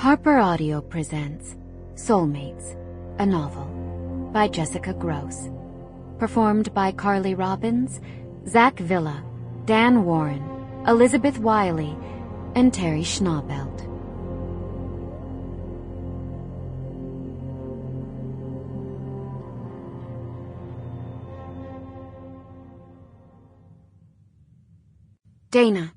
Harper Audio presents Soulmates, a novel by Jessica Grose. Performed by Carly Robbins, Zach Villa, Dan Woren, Elizabeth Wiley, and Teri Schnaubelt. Dana.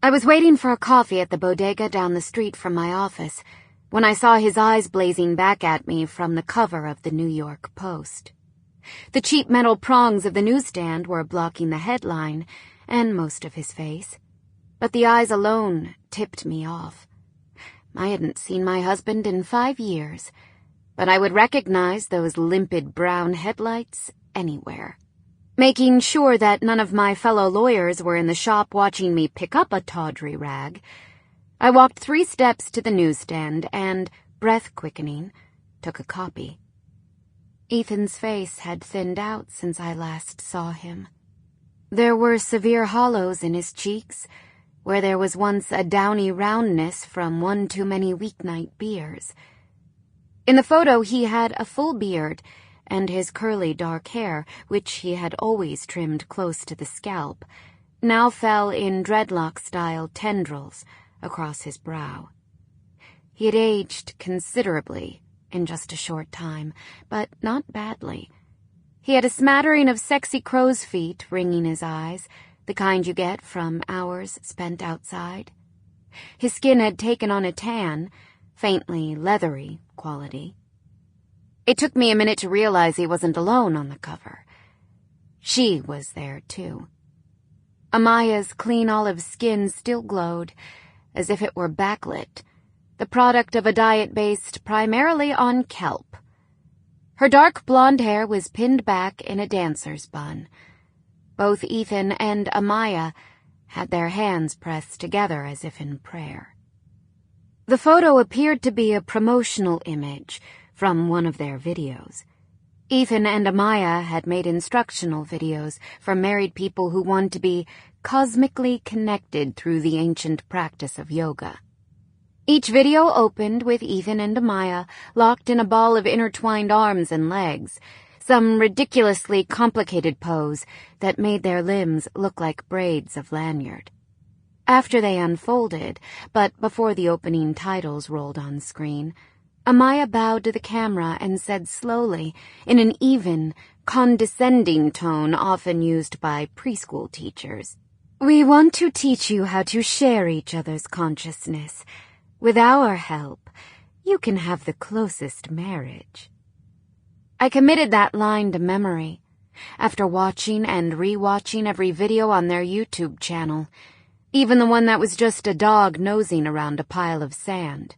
I was waiting for a coffee at the bodega down the street from my office when I saw his eyes blazing back at me from the cover of the New York Post. The cheap metal prongs of the newsstand were blocking the headline and most of his face, but the eyes alone tipped me off. I hadn't seen my husband in 5 years, but I would recognize those limpid brown headlights anywhere. Making sure that none of my fellow lawyers were in the shop watching me pick up a tawdry rag, I walked 3 steps to the newsstand and, breath-quickening, took a copy. Ethan's face had thinned out since I last saw him. There were severe hollows in his cheeks, where there was once a downy roundness from one too many weeknight beers. In the photo he had a full beard, and his curly dark hair, which he had always trimmed close to the scalp, now fell in dreadlock-style tendrils across his brow. He had aged considerably in just a short time, but not badly. He had a smattering of sexy crow's feet ringing his eyes, the kind you get from hours spent outside. His skin had taken on a tan, faintly leathery quality. It took me a minute to realize he wasn't alone on the cover. She was there, too. Amaya's clean olive skin still glowed, as if it were backlit, the product of a diet based primarily on kelp. Her dark blonde hair was pinned back in a dancer's bun. Both Ethan and Amaya had their hands pressed together as if in prayer. The photo appeared to be a promotional image from one of their videos. Ethan and Amaya had made instructional videos for married people who want to be cosmically connected through the ancient practice of yoga. Each video opened with Ethan and Amaya locked in a ball of intertwined arms and legs, some ridiculously complicated pose that made their limbs look like braids of lanyard. After they unfolded, but before the opening titles rolled on screen, Amaya bowed to the camera and said slowly, in an even, condescending tone often used by preschool teachers, "We want to teach you how to share each other's consciousness. With our help, you can have the closest marriage." I committed that line to memory, after watching and re-watching every video on their YouTube channel, even the one that was just a dog nosing around a pile of sand.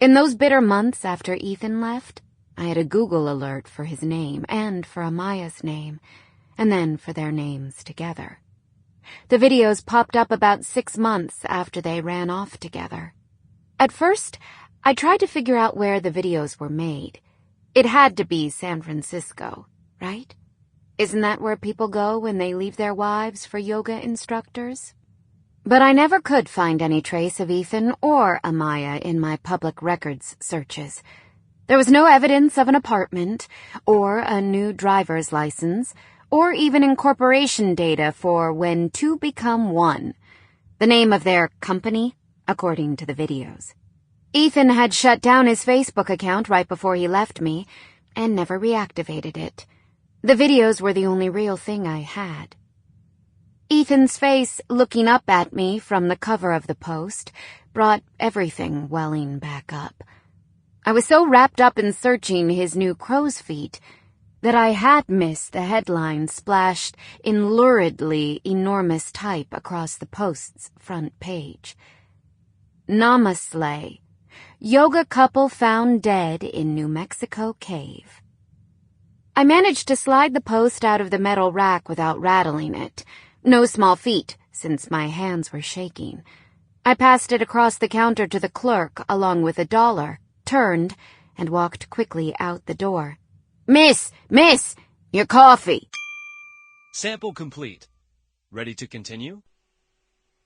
In those bitter months after Ethan left, I had a Google alert for his name and for Amaya's name, and then for their names together. The videos popped up about 6 months after they ran off together. At first, I tried to figure out where the videos were made. It had to be San Francisco, right? Isn't that where people go when they leave their wives for yoga instructors? But I never could find any trace of Ethan or Amaya in my public records searches. There was no evidence of an apartment, or a new driver's license, or even incorporation data for when 2 become 1, the name of their company, according to the videos. Ethan had shut down his Facebook account right before he left me, and never reactivated it. The videos were the only real thing I had. Ethan's face looking up at me from the cover of the Post brought everything welling back up. I was so wrapped up in searching his new crow's feet that I had missed the headline splashed in luridly enormous type across the Post's front page. Namaste. Yoga couple found dead in New Mexico cave. I managed to slide the Post out of the metal rack without rattling it. No small feat, since my hands were shaking. I passed it across the counter to the clerk along with $1, turned, and walked quickly out the door. Miss, your coffee." Sample complete. Ready to continue?